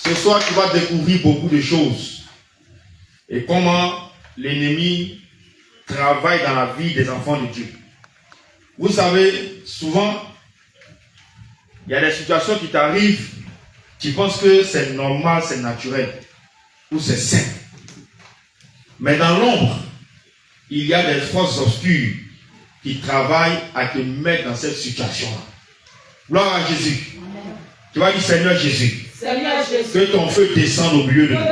Ce soir, tu vas découvrir beaucoup de choses. Et comment l'ennemi travaille dans la vie des enfants de Dieu. Vous savez, souvent, il y a des situations qui t'arrivent, tu penses que c'est normal, c'est naturel, ou c'est sain. Mais dans l'ombre, il y a des forces obscures qui travaillent à te mettre dans cette situation-là. Gloire à Jésus. Tu vas dire, Seigneur Jésus, que ton feu descende au milieu de nous.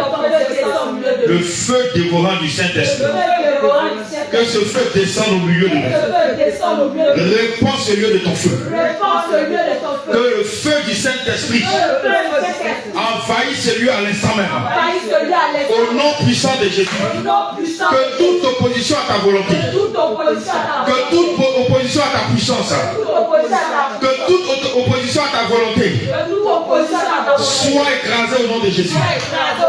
Le feu dévorant du Saint-Esprit. Que ce feu descende au milieu de nous. Répands ce lieu de ton feu. Que le feu du Saint-Esprit envahisse ce lieu à l'instant même. Au nom puissant de Jésus. Que toute opposition à ta volonté. Que toute opposition à ta puissance. Que toute opposition à ta volonté soit écrasée au nom de Jésus.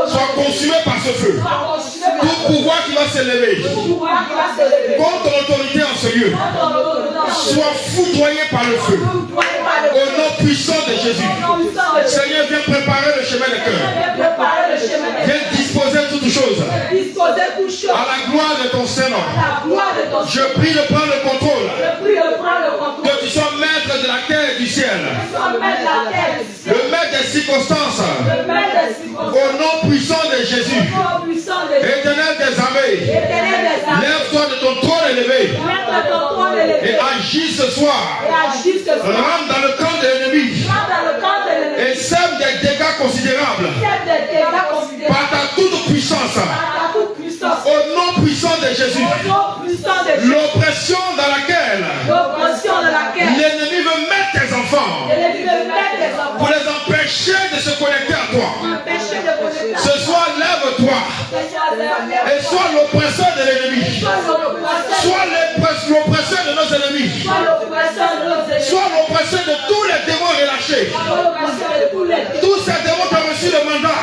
Soit consumée par ce feu. Tout pouvoir qui va s'élever contre l'autorité en ce lieu soit foudroyé par le feu. Au nom puissant de Jésus. Seigneur, viens préparer le chemin des cœurs. Viens disposer toutes choses à la gloire de ton Saint-Nom. Je prie de prendre le contrôle. Que tu sois maître de la terre et du ciel. Le maître des circonstances. Au nom puissant de Jésus. Éternel des armées. Lève-toi de ton trône élevé. Et agis ce soir. Rentre dans le camp de l'ennemi. Et sème des dégâts considérables. Par ta toute puissance. Au nom puissant de Jésus. L'oppression dans laquelle l'ennemi veut mettre tes enfants. Pour les empêcher de se connecter à toi. Ce soir, lève-toi. Et sois l'oppresseur de l'ennemi. Sois l'oppresseur de nos ennemis. Sois l'oppresseur de tous les démons relâchés. Tous ces démons qui ont reçu le mandat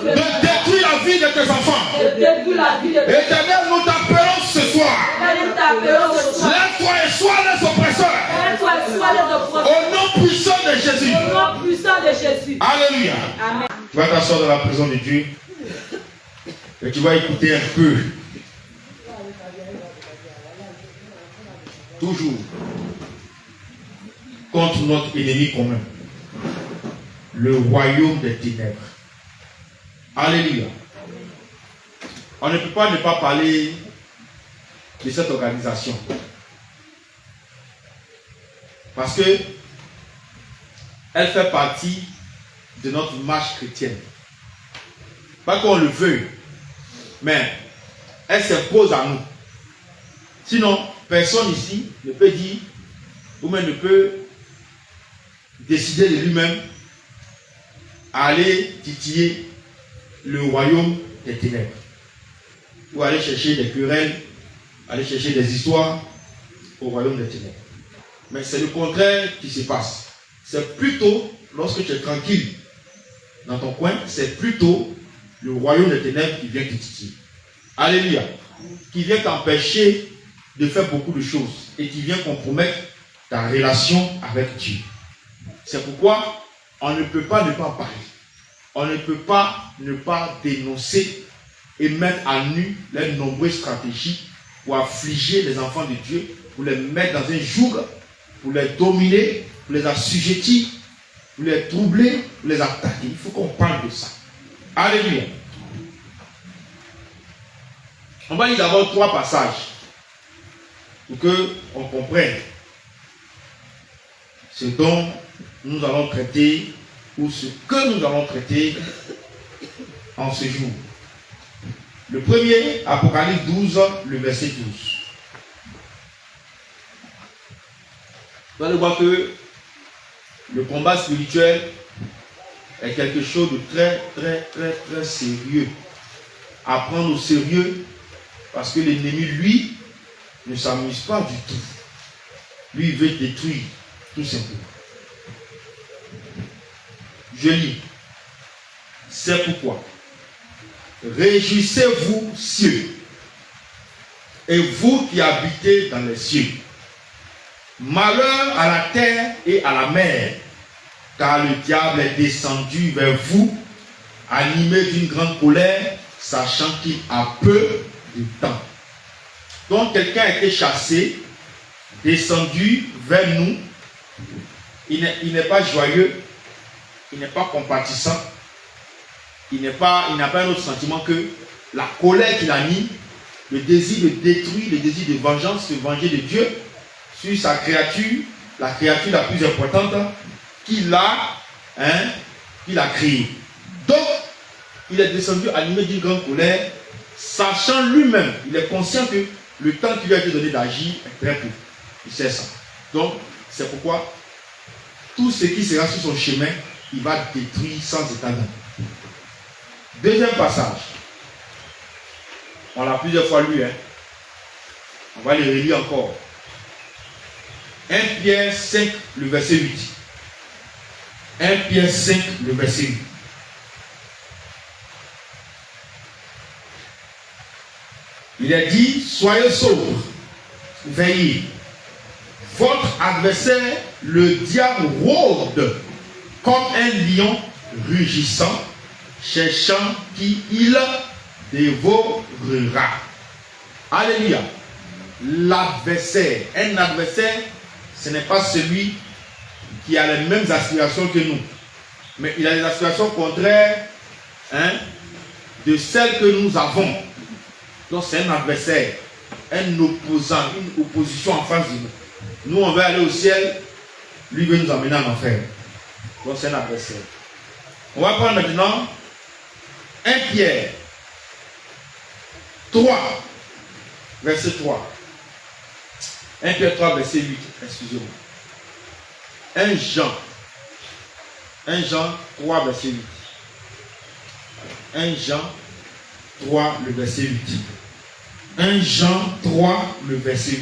de détruire la vie de tes enfants. Éternel, nous t'appelons ce soir. Lève-toi et sois les oppresseurs. Au nom puissant de Jésus. Alléluia. Amen. Tu vas t'asseoir dans la présence de Dieu. Et tu vas écouter un peu. Toujours contre notre ennemi commun, le royaume des ténèbres. Alléluia. On ne peut pas ne pas parler de cette organisation. Parce que elle fait partie de notre marche chrétienne. Pas qu'on le veuille, mais elle s'impose à nous. Sinon, personne ici ne peut dire, ou même ne peut décider de lui-même à aller titiller le royaume des ténèbres. Ou aller chercher des querelles, aller chercher des histoires au royaume des ténèbres. Mais c'est le contraire qui se passe. C'est plutôt, lorsque tu es tranquille dans ton coin, c'est plutôt le royaume des ténèbres qui vient te titiller. Alléluia. Qui vient t'empêcher de faire beaucoup de choses et qui vient compromettre ta relation avec Dieu. C'est pourquoi on ne peut pas ne pas parler. On ne peut pas ne pas dénoncer et mettre à nu les nombreuses stratégies pour affliger les enfants de Dieu, pour les mettre dans un joug, pour les dominer, pour les assujettir, pour les troubler, pour les attaquer. Il faut qu'on parle de ça. Alléluia. On va lire d'abord 3 passages pour qu'on comprenne ce dont nous allons traiter ou ce que nous allons traiter en ce jour. Le premier, Apocalypse 12, le verset 12. Vous allez voir que le combat spirituel est quelque chose de très, très, très, très sérieux. À prendre au sérieux parce que l'ennemi, lui, ne s'amuse pas du tout. Lui, il veut détruire, tout simplement. Je lis. C'est pourquoi. Réjouissez-vous, cieux, et vous qui habitez dans les cieux. Malheur à la terre et à la mer, car le diable est descendu vers vous, animé d'une grande colère, sachant qu'il a peu de temps. Donc quelqu'un a été chassé, descendu vers nous. Il n'est pas joyeux, il n'est pas compatissant, il n'a pas un autre sentiment que la colère qu'il a mis, le désir de détruire, le désir de vengeance, se venger de Dieu sur sa créature, la créature la plus importante qu'il a créée. Donc, il est descendu animé d'une grande colère, sachant lui-même, il est conscient que le temps qui lui a été donné d'agir est très peu. Il sait ça. Donc, c'est pourquoi tout ce qui sera sur son chemin, il va détruire sans état d'âme. Deuxième passage. On l'a plusieurs fois lu. On va le relire encore. 1 Pierre 5, le verset 8. 1 Pierre 5, le verset 8. Il a dit, soyez sobres, veillez. Votre adversaire, le diable, rôde comme un lion rugissant, cherchant qui il dévorera. Alléluia. L'adversaire, un adversaire, ce n'est pas celui qui a les mêmes aspirations que nous, mais il a des aspirations contraires de celles que nous avons. Donc c'est un adversaire, un opposant, une opposition en face de nous. Nous on veut aller au ciel, lui veut nous amener en enfer. Donc c'est un adversaire. On va prendre maintenant 1 Pierre 3, verset 3. 1 Pierre 3, verset 8, excusez-moi. 1 Jean 3, verset 8. 1 Jean 3, le verset 8. 1 Jean 3, le verset 8.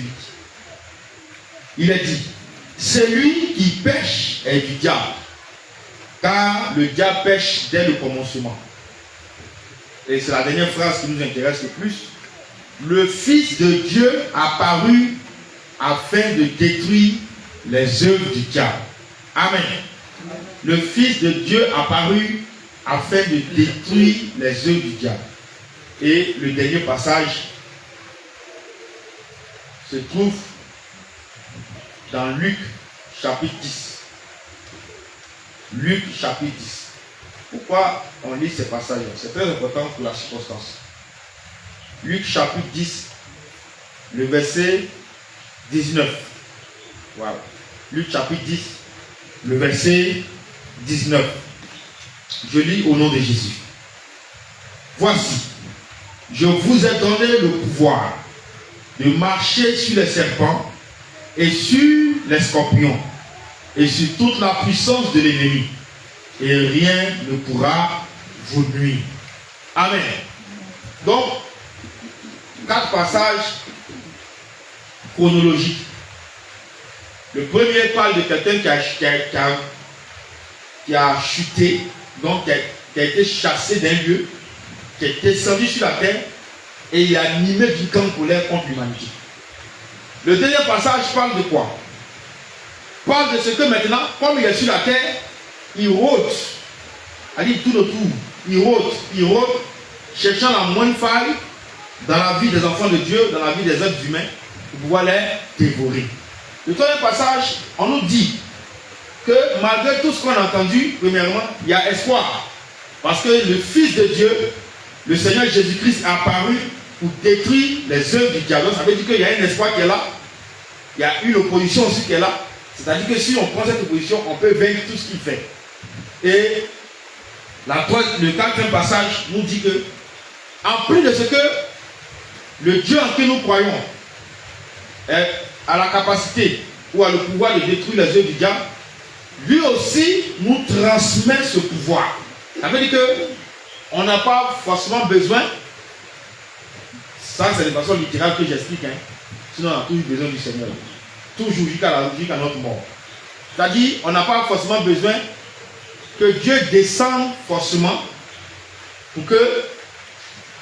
Il est dit, celui qui pêche est du diable, car le diable pêche dès le commencement. Et c'est la dernière phrase qui nous intéresse le plus. Le Fils de Dieu apparut afin de détruire les œuvres du diable. Amen. Le Fils de Dieu apparut afin de détruire les œuvres du diable. Et le dernier passage se trouve dans Luc chapitre 10. Luc chapitre 10. Pourquoi on lit ces passages-là? C'est très important pour la circonstance. Luc chapitre 10, le verset 19. Voilà. Luc chapitre 10, le verset 19. Je lis au nom de Jésus. Voici, je vous ai donné le pouvoir de marcher sur les serpents et sur les scorpions et sur toute la puissance de l'ennemi, et rien ne pourra vous nuire. Amen. Donc, 4 passages chronologiques. Le premier parle de quelqu'un qui a chuté, donc qui a été chassé d'un lieu, qui est descendu sur la terre et il a animé d'une grande colère contre l'humanité. Le deuxième passage parle de quoi? Parle de ce que maintenant, comme il est sur la terre, il rôde. Il tourne autour. Il rôde, cherchant la moindre faille dans la vie des enfants de Dieu, dans la vie des êtres humains, pour pouvoir les dévorer. Le troisième passage, on nous dit que malgré tout ce qu'on a entendu, premièrement, il y a espoir. Parce que le Fils de Dieu, le Seigneur Jésus-Christ, est apparu pour détruire les œuvres du diable. Ça veut dire qu'il y a un espoir qui est là. Il y a une opposition aussi qui est là. C'est-à-dire que si on prend cette opposition, on peut vaincre tout ce qu'il fait. Et le quatrième passage nous dit que, en plus de ce que le Dieu en qui nous croyons a la capacité ou a le pouvoir de détruire les œuvres du diable, lui aussi nous transmet ce pouvoir. Ça veut dire qu'on n'a pas forcément besoin, ça c'est de façon littérale que j'explique, sinon on a toujours besoin du Seigneur, toujours jusqu'à notre mort. C'est-à-dire on n'a pas forcément besoin que Dieu descende forcément pour que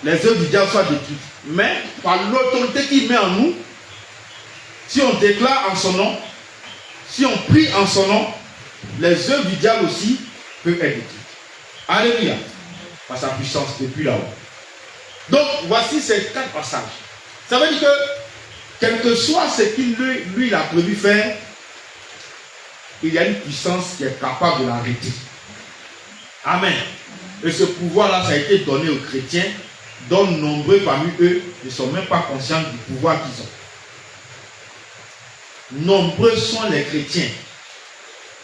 les œuvres du diable soient détruites. Mais par l'autorité qu'il met en nous, si on déclare en son nom, si on prie en son nom, les œuvres du diable aussi peuvent être détruites. Alléluia. Par sa puissance depuis là-haut. Donc, voici ces 4 passages. Ça veut dire que, quel que soit ce qu'il lui a prévu faire, il y a une puissance qui est capable de l'arrêter. Amen. Et ce pouvoir-là, ça a été donné aux chrétiens, dont nombreux parmi eux ne sont même pas conscients du pouvoir qu'ils ont. Nombreux sont les chrétiens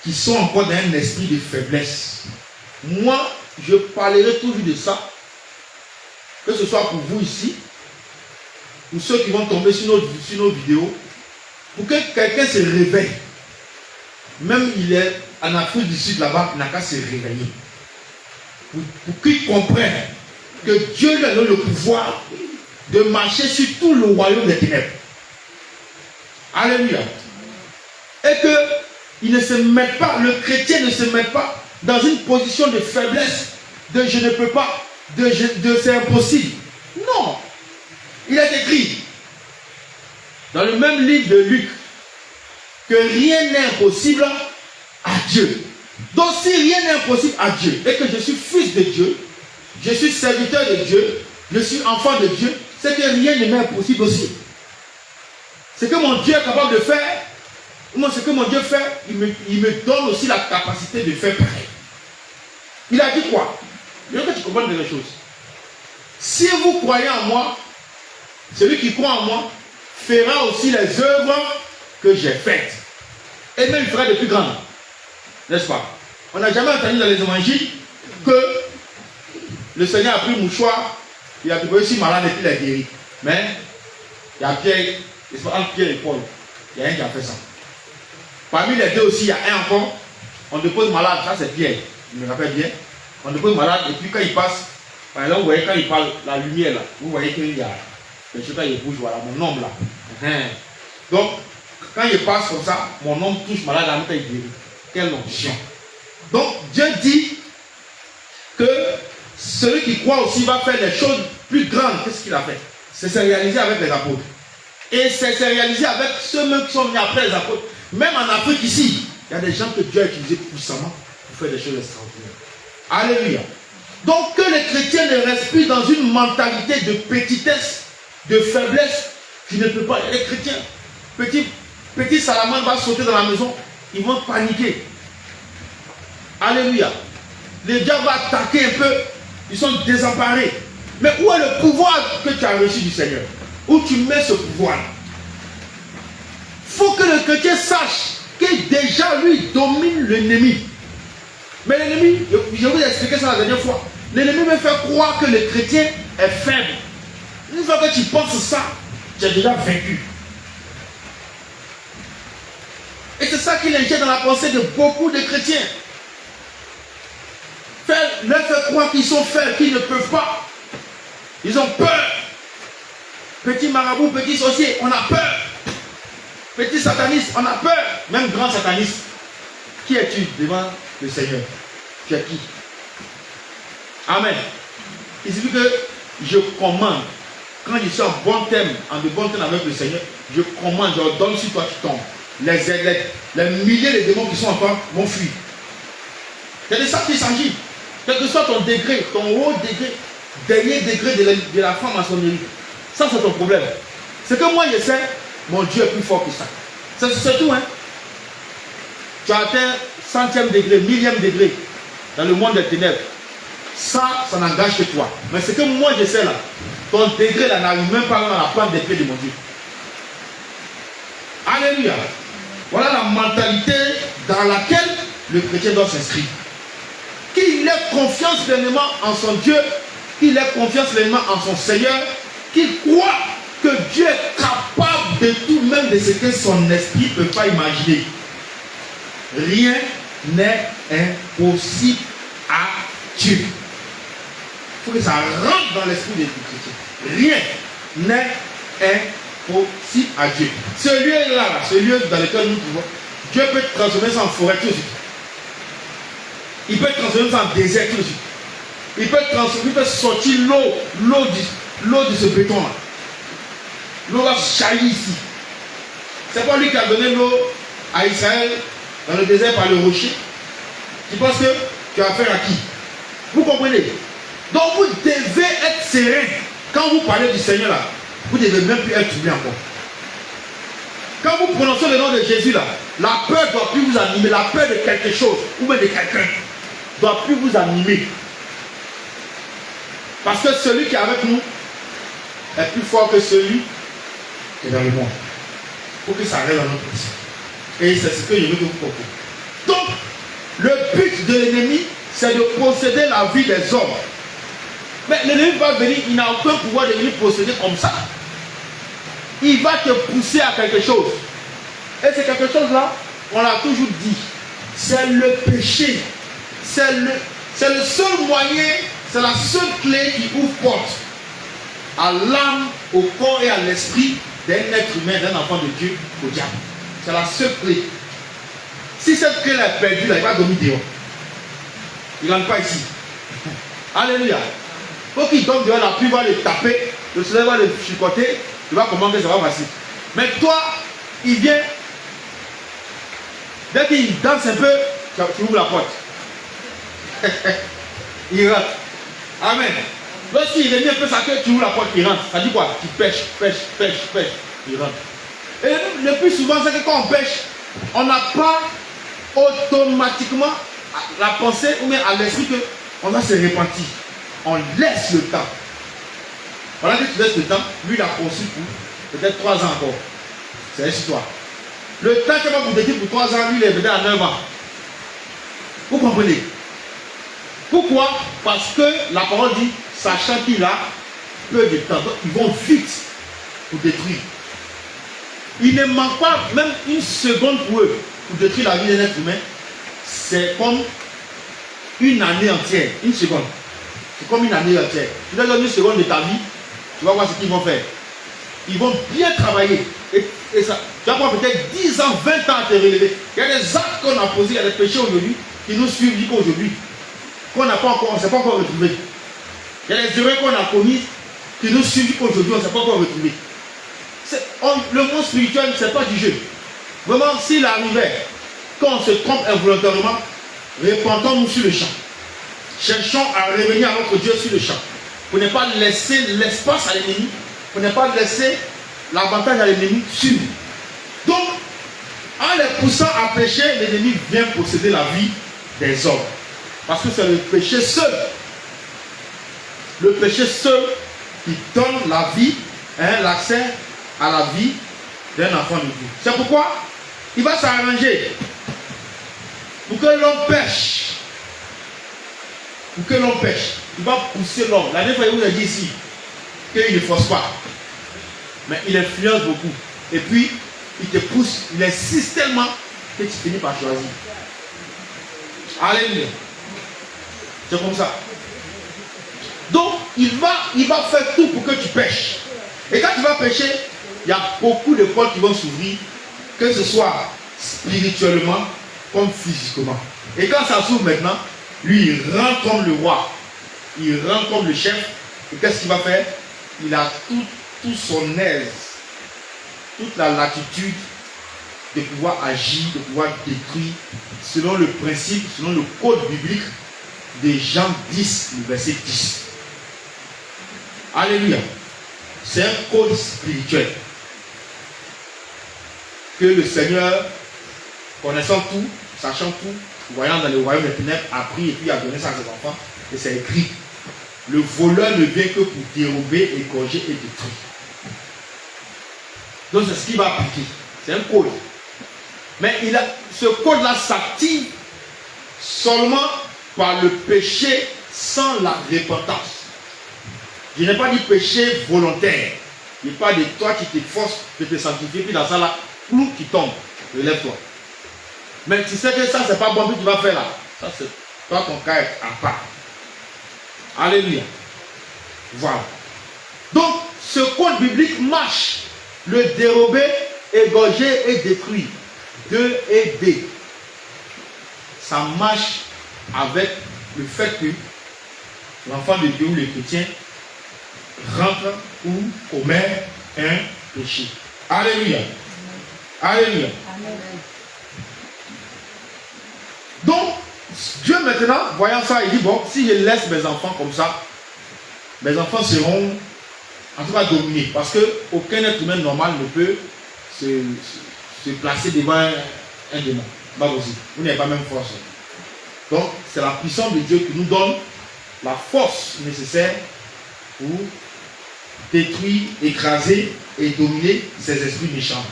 qui sont encore dans un esprit de faiblesse. Moi, je parlerai toujours de ça, que ce soit pour vous ici, pour ceux qui vont tomber sur nos vidéos, pour que quelqu'un se réveille. Même il est en Afrique du Sud là-bas, il n'a qu'à se réveiller. Pour qu'il comprenne que Dieu lui a donné le pouvoir de marcher sur tout le royaume des ténèbres. Alléluia. Et que il ne se met pas, le chrétien ne se met pas dans une position de faiblesse, de je ne peux pas, de c'est impossible. Non. Il est écrit dans le même livre de Luc que rien n'est impossible à Dieu. Donc si rien n'est impossible à Dieu et que je suis fils de Dieu, je suis serviteur de Dieu, je suis enfant de Dieu, c'est que rien ne m'est impossible aussi. Ce que mon Dieu est capable de faire, moi ce que mon Dieu fait, il me donne aussi la capacité de faire pareil. Il a dit quoi? Je veux que tu comprennes les choses. Si vous croyez en moi, celui qui croit en moi fera aussi les œuvres que j'ai faites. Et même il fera de plus grandes. N'est-ce pas? On n'a jamais entendu dans les évangiles que le Seigneur a pris le mouchoir, il a trouvé si malade et puis il a guéri. Mais il y a Pierre, entre Pierre et Paul, il y a un qui a fait ça. Parmi les deux aussi, il y a un encore, on dépose malade, ça c'est Pierre, je me rappelle bien. On dépose malade et puis quand il passe, par exemple, vous voyez quand il parle, la lumière là, vous voyez qu'il y a quelque chose qui bouge, voilà, mon homme là. Donc, quand il passe comme ça, mon homme touche malade, en même temps il guérit. Quelle onction. Donc, Dieu dit que celui qui croit aussi va faire des choses plus grandes. Qu'est-ce qu'il a fait? C'est réalisé avec les apôtres. Et c'est réalisé avec ceux-mêmes qui sont venus après les apôtres. Même en Afrique ici, il y a des gens que Dieu a utilisés puissamment pour faire des choses extraordinaires. Alléluia. Donc que les chrétiens ne restent plus dans une mentalité de petitesse, de faiblesse, qui ne peut pas. Les chrétiens, petit Salamandre va sauter dans la maison, ils vont paniquer. Alléluia. Les diables vont attaquer un peu, ils sont désemparés. Mais où est le pouvoir que tu as reçu du Seigneur? Où tu mets ce pouvoir? Il faut que le chrétien sache que déjà lui domine l'ennemi. Mais l'ennemi, je vous ai expliqué ça la dernière fois, l'ennemi me fait croire que le chrétien est faible. Une fois que tu penses ça, tu as déjà vaincu. Et c'est ça qu'il injecte dans la pensée de beaucoup de chrétiens. Leur fait croire qu'ils sont faibles, qu'ils ne peuvent pas. Ils ont peur. Petit marabout, petit sorcier, on a peur. Petit sataniste, on a peur. Même grand sataniste. Qui es-tu devant le Seigneur? Tu es qui? Amen. Il suffit que je commande. Quand je suis en bon terme, de bon terme avec le Seigneur, je commande, je ordonne sur toi, tu tombes. Les milliers de démons qui sont en toi vont fuir. C'est de ça qu'il s'agit. Quel que soit ton degré, ton haut degré, dernier degré de la franc-maçonnerie, ça c'est ton problème. C'est que moi je sais, mon Dieu est plus fort que ça. C'est tout, hein. Tu as atteint 100e degré, 1000e degré dans le monde des ténèbres. Ça n'engage que toi. Mais ce que moi je sais là, ton degré là n'arrive même pas à la pointe des pieds de mon Dieu. Alléluia. Voilà la mentalité dans laquelle le chrétien doit s'inscrire. Qu'il ait confiance pleinement en son Dieu, qu'il ait confiance pleinement en son Seigneur, qu'il croit que Dieu est capable de tout, même de ce que son esprit ne peut pas imaginer. Rien n'est impossible à Dieu. Il faut que ça rentre dans l'esprit des chrétiens. Rien n'est impossible à Dieu. Ce lieu-là, ce lieu dans lequel nous pouvons, Dieu peut transformer ça en forêt tout de suite. Il peut transformer ça en désert tout de suite. Il peut sortir l'eau de ce béton-là. L'eau va jaillir ici. C'est pas lui qui a donné l'eau à Israël dans le désert par le rocher. Tu penses que tu as affaire à qui? Vous comprenez? Donc vous devez être serein. Quand vous parlez du Seigneur là, vous ne devez même plus être troublé encore. Quand vous prononcez le nom de Jésus là, la peur ne doit plus vous animer. La peur de quelque chose ou même de quelqu'un ne doit plus vous animer. Parce que celui qui est avec nous est plus fort que celui qui est dans le monde. Il faut que ça reste dans notre esprit. Et c'est ce que je veux que vous compreniez. Donc, le but de l'ennemi, c'est de posséder la vie des hommes. Mais l'ennemi va venir, il n'a aucun pouvoir de venir posséder comme ça. Il va te pousser à quelque chose. Et c'est quelque chose là, on l'a toujours dit. C'est le péché. C'est le seul moyen, c'est la seule clé qui ouvre porte à l'âme, au corps et à l'esprit d'un être humain, d'un enfant de Dieu, au diable. C'est la seule clé. Si cette clé est perdue, là, il va dormir dehors. Il ne rentre pas ici. Alléluia. Faut qu'il tombe dehors, la pluie va le taper, le soleil va le chicoter, il va comprendre que ça va passer. Mais toi, il vient, dès qu'il danse un peu, tu ouvres la porte. Il rentre. Amen. Lorsqu'il est mis un peu sa queue, tu ouvres la porte, il rentre. Ça dit quoi? Tu pêches, il rentre. Et le plus souvent, c'est que quand on pêche, on n'a pas automatiquement la pensée ou même à l'esprit qu'on va se repentir. On laisse le temps. Voilà que tu laisses le temps, lui il a conçu pour peut-être 3 ans encore. C'est une histoire. Le temps qu'il va vous dédier pour 3 ans, lui il est peut-être à 9 ans. Vous comprenez? Pourquoi? Parce que la parole dit, sachant qu'il a peu de temps, donc ils vont vite pour détruire. Il ne manque pas même une seconde pour eux pour détruire la vie d'un être humain. C'est comme une année entière. Une seconde. C'est comme une année entière. Tu leur donnes une seconde de ta vie, tu vas voir ce qu'ils vont faire. Ils vont bien travailler. Et ça, tu vas prendre peut-être 10 ans, 20 ans à te relever. Il y a des actes qu'on a posés, il y a des péchés aujourd'hui qui nous suivent jusqu'aujourd'hui. Qu'on n'a pas encore, on ne s'est pas encore retrouvé. Il y a des erreurs qu'on a commises qui nous suivent jusqu'aujourd'hui, on ne s'est pas encore retrouvé. Le monde spirituel, ce n'est pas du jeu. Vraiment, s'il arrivait, quand on se trompe involontairement, répandons-nous sur le champ. Cherchons à revenir à notre Dieu sur le champ. Pour ne pas laisser l'espace à l'ennemi, pour ne pas laisser l'avantage à l'ennemi sur nous. Donc, en les poussant à pécher, l'ennemi vient posséder la vie des hommes. Parce que c'est le péché seul. Le péché seul qui donne la vie, l'accès à la vie d'un enfant de Dieu. C'est pourquoi il va s'arranger pour que l'homme pêche. Pour que l'homme pêche. Il va pousser l'homme. La dernière fois, il vous a dit ici qu'il ne force pas. Mais il influence beaucoup. Et puis, il te pousse, il insiste tellement que tu finis par choisir. Alléluia. C'est comme ça. Donc, il va faire tout pour que tu pêches. Et quand tu vas pêcher, il y a beaucoup de portes qui vont s'ouvrir, que ce soit spirituellement comme physiquement. Et quand ça s'ouvre maintenant, lui, il rentre comme le roi. Il rentre comme le chef. Et qu'est-ce qu'il va faire? Il a tout son aise, toute la latitude de pouvoir agir, de pouvoir détruire, selon le principe, selon le code biblique de Jean 10, le verset 10. Alléluia. C'est un code spirituel que le Seigneur, connaissant tout, sachant tout, voyant dans le royaume des ténèbres, a pris et puis a donné ça à ses enfants. Et c'est écrit. Le voleur ne vient que pour dérober, égorger et détruire. Donc c'est ce qu'il va appliquer. C'est un code. Mais ce code-là s'active seulement par le péché sans la repentance. Je n'ai pas dit péché volontaire. Je n'ai pas de toi qui t'efforces de te sanctifier, puis dans ça là, plou qui tombe. Relève-toi. Mais tu sais que ça, c'est pas bon, puis tu vas faire là. Ça, c'est toi, ton cas est à part. Alléluia. Voilà. Donc, ce code biblique marche. Le dérober, égorger et détruire. 2 et D. Ça marche avec le fait que l'enfant de Dieu ou le chrétien rentre ou commet un péché. Alléluia. Alléluia. Amen. Donc, Dieu maintenant, voyant ça, il dit, bon, si je laisse mes enfants comme ça, mes enfants seront en tout cas dominés. Parce qu'aucun être humain normal ne peut se placer devant un démon. Pas possible. Vous n'avez pas même force. Donc, c'est la puissance de Dieu qui nous donne la force nécessaire pour détruire, écraser et dominer ces esprits méchants.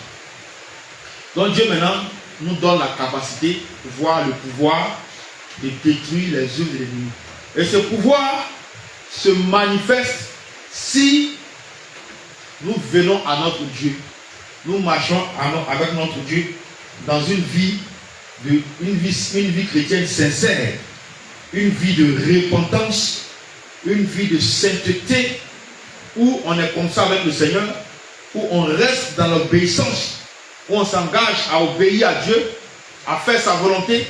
Donc Dieu maintenant nous donne la capacité, voire le pouvoir de détruire les œuvres de l'ennemi. Et ce pouvoir se manifeste si nous venons à notre Dieu. Nous marchons avec notre Dieu dans une vie chrétienne sincère, une vie de repentance, une vie de sainteté, où on est comme ça avec le Seigneur, où on reste dans l'obéissance, où on s'engage à obéir à Dieu, à faire sa volonté,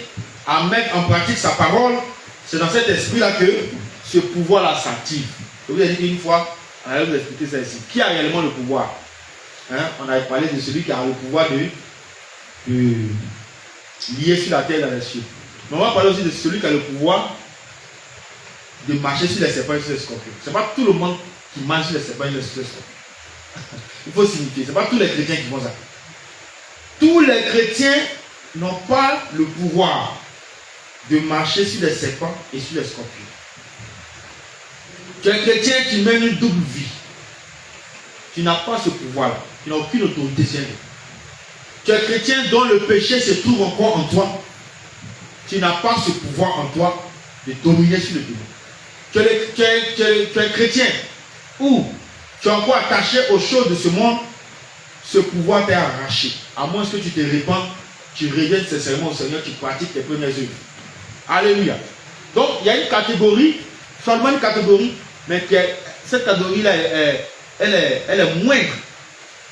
à mettre en pratique sa parole. C'est dans cet esprit-là que ce pouvoir-là s'active. Je vous ai dit une fois, on allait vous expliquer ça ici. Qui a réellement le pouvoir? On avait parlé de celui qui a le pouvoir de lier sur la terre et dans les cieux. Mais on va parler aussi de celui qui a le pouvoir de marcher sur les serpents et sur les scorpions. Ce n'est pas tout le monde qui marche sur les serpents et sur les scorpions. Il faut signifier, ce n'est pas tous les chrétiens qui font ça. Tous les chrétiens n'ont pas le pouvoir de marcher sur les serpents et sur les scorpions. Tu es chrétien qui mène une double vie. Tu n'as pas ce pouvoir-là. Tu n'as aucune autorité sur lui. Tu es chrétien dont le péché se trouve encore en toi. Tu n'as pas ce pouvoir en toi de dominer sur le démon. Tu es chrétien ou tu es encore attaché aux choses de ce monde. Ce pouvoir t'est arraché. À moins que tu te répandes, tu reviennes sincèrement au Seigneur, tu pratiques tes premières œuvres. Alléluia. Donc, il y a une catégorie, seulement une catégorie, mais cette catégorie-là, elle est moindre,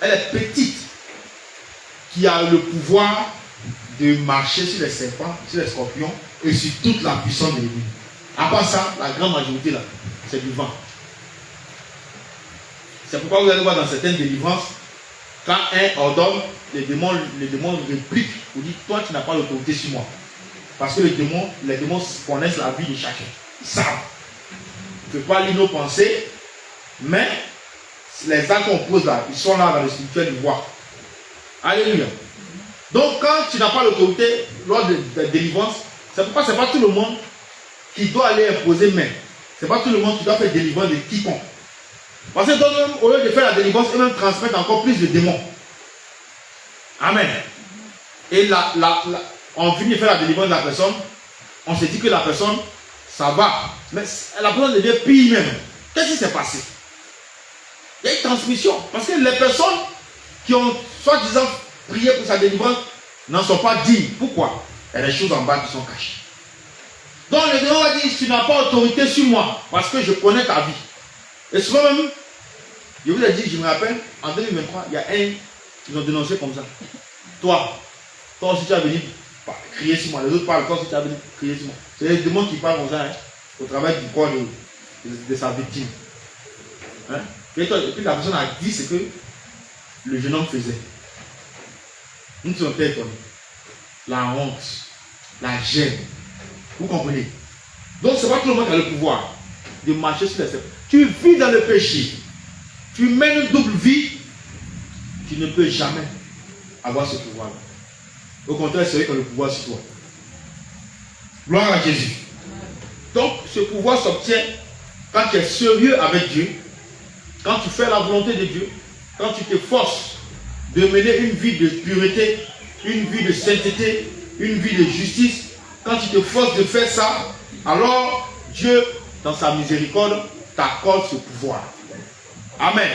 elle est petite, qui a le pouvoir de marcher sur les serpents, sur les scorpions et sur toute la puissance de l'ennemi. À part ça, la grande majorité là, c'est du vent. C'est pourquoi vous allez voir dans certaines délivrances, quand un ordonne, les démons répliquent, vous dites, toi tu n'as pas l'autorité sur moi. Parce que les démons connaissent la vie de chacun. Ils savent. Tu ne peux pas lire nos pensées, mais les actes qu'on pose là, ils sont là dans le spirituel, ils voient. Alléluia. Donc quand tu n'as pas l'autorité lors de la délivrance, c'est pourquoi ce n'est pas tout le monde qui doit aller imposer main. Ce n'est pas tout le monde qui doit faire délivrance de quiconque. Parce que donc, au lieu de faire la délivrance, ils même transmettent encore plus de démons. Amen. Et on finit de faire la délivrance de la personne, on se dit que la personne, ça va. Mais la personne devient pire même. Qu'est-ce qui s'est passé? Il y a une transmission. Parce que les personnes qui ont soi-disant prié pour sa délivrance n'en sont pas dignes. Pourquoi? Il y a des choses en bas qui sont cachées. Donc le démon va dire, tu n'as pas autorité sur moi parce que je connais ta vie. Et souvent même, je vous ai dit, je me rappelle, en 2023, il y a un, ils ont dénoncé comme ça. Toi aussi tu as venu crier sur moi. Les autres parlent, toi aussi tu as venu crier sur moi. C'est les démons qui parlent comme ça, au travail du corps de sa victime. Et puis la personne a dit ce que le jeune homme faisait. Nous sommes étonnés. La honte, la gêne. Vous comprenez? Donc c'est pas tout le monde qui a le pouvoir de marcher sur les serpents. Tu vis dans le péché. Tu mènes une double vie. Tu ne peux jamais avoir ce pouvoir-là. Au contraire, c'est lui qui a le pouvoir sur toi. Gloire à Jésus. Donc ce pouvoir s'obtient quand tu es sérieux avec Dieu, quand tu fais la volonté de Dieu, quand tu t'efforces de mener une vie de pureté, une vie de sainteté, une vie de justice. Quand tu t'efforces de faire ça, alors Dieu, dans sa miséricorde, t'accorde ce pouvoir. Amen.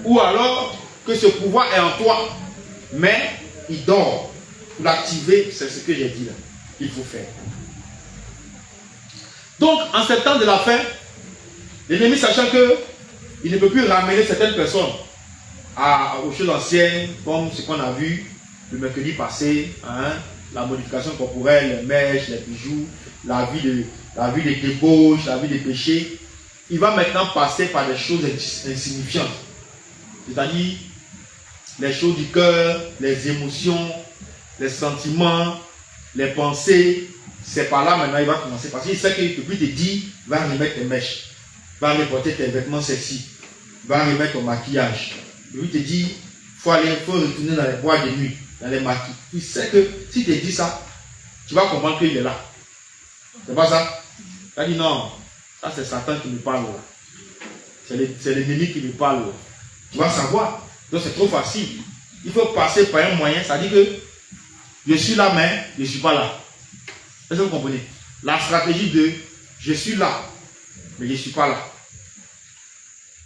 Ou alors que ce pouvoir est en toi, mais il dort. Pour l'activer, c'est ce que j'ai dit là. Il faut faire. Donc, en ce temps de la fin, l'ennemi, sachant qu'il ne peut plus ramener certaines personnes aux choses anciennes, comme ce qu'on a vu le mercredi passé, la modification corporelle, les mèches, les bijoux, la vie des débauches, la vie des péchés, il va maintenant passer par des choses insignifiantes. C'est-à-dire les choses du cœur, les émotions, les sentiments, les pensées. c'est par là maintenant il va commencer. Parce qu'il sait que depuis te dire, va remettre tes mèches, va reporter tes vêtements sexy, va remettre ton maquillage. Lui te dit, faut retourner dans les boîtes de nuit, dans les maquis. Il sait que si tu te dis ça, tu vas comprendre qu'il est là. C'est pas ça? Il a dit non, ça c'est Satan qui me parle là. C'est l'ennemi qui me parle là. Tu vas savoir. Donc c'est trop facile. Il faut passer par un moyen, ça dit que je suis là mais je ne suis pas là. Est-ce que vous comprenez? La stratégie de je suis là mais je ne suis pas là.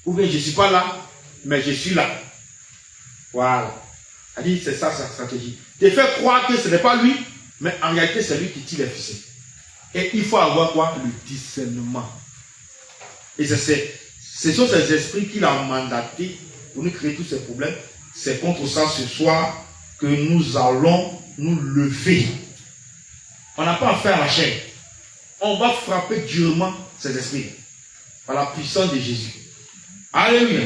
Ou bien je ne suis pas là mais je suis là. Voilà. C'est ça sa stratégie. Te faire croire que ce n'est pas lui, mais en réalité c'est lui qui tire les ficelles. Et il faut avoir quoi? Le discernement. Et ce sont ces esprits qu'il a mandatés pour nous créer tous ces problèmes. C'est contre ça ce soir que nous allons nous lever. On n'a pas affaire à la chair. On va frapper durement ces esprits par la puissance de Jésus. Alléluia.